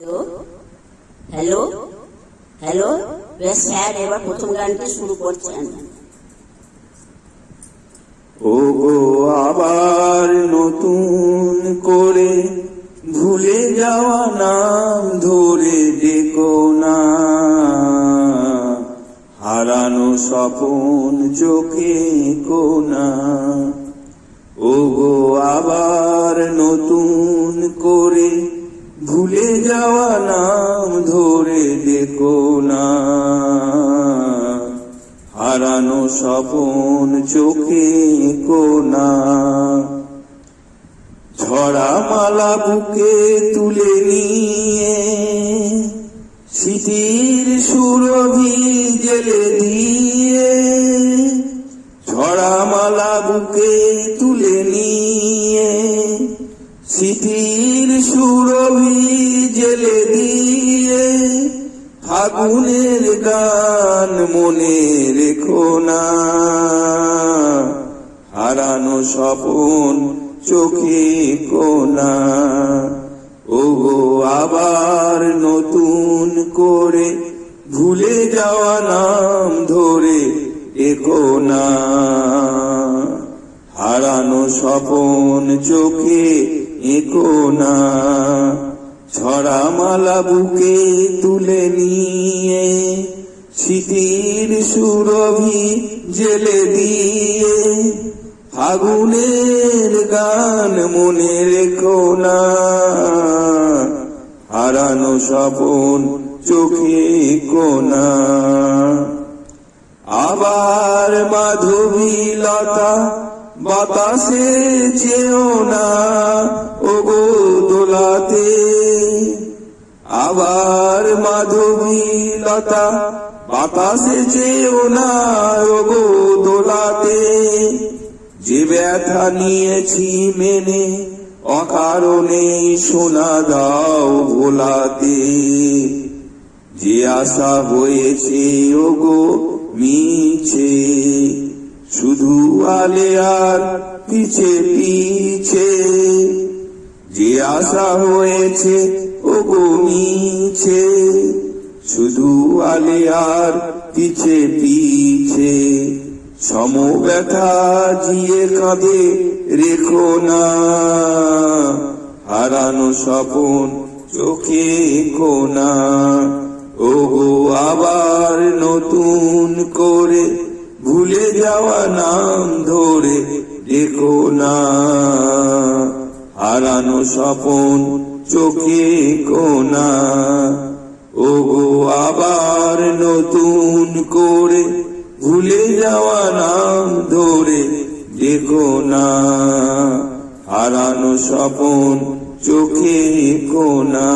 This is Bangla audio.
হ্যালো হ্যালো স্যার, এবার প্রথম গানটি শুরু করছেন। ও গো আবার নতুন করে ভুলে যাওয়া নাম ধরে ডেকো না, হারানো স্বপন চোখে কোনা। ও গো আবার নতুন করে ভুলে যাওয়া নাম ধরে ডেকো না, হারানো স্বপন চোখে কোনা। ঝরা মালা বুকে তুলে নিয়ে স্মৃতির সুরভি জেলে দিয়ে, ঝরা মালা বুকে তুলে নিয়ে স্মৃতির সুরভি জেলে দিয়ে, ফাগুনের গান মনে রেখো না, হারানো স্বপন চোখে কোনা। ও গো আবার নতুন করে ভুলে যাওয়া নাম ধরে ডেকো না, হারানো স্বপন চোখে কোনা। ঝরা মালা বুকে তুলে নিয়ে স্মৃতির সুরভি জেলে দিয়ে, ফাগুনের গান মনে রেখো না, হারানো স্বপন চোখে কোনা। আবার মাধবী লতা বাতাসে চেও না, ও গো দোলাতে। আবার মাধবী লতা বাতাসে চেও না, ও গো দোলাতে। যে ব্যথা নিয়েছি মেনে অকারণে শোনা দাও ভোলাতে, যে আশা হয়েছে ও গো মিছে, শুধু আলে আর পিছে পিছে। যে আশা হয়েছে ও গো মিছে, শুধু আলে আর পিছে পিছে। সম ব্যথা জিয়ে কাঁদে রেখো না, হারানো স্বপন চোখে কোনা। ও গো আবার নতুন করে ভুলে যাওয়া নাম ধরে ডেকো না, হারানো স্বপন চোখে কোনা। ও গো আবার নতুন করে ভুলে যাওয়া নাম ধরে ডেকো না, হারানো স্বপন চোখে কোনা।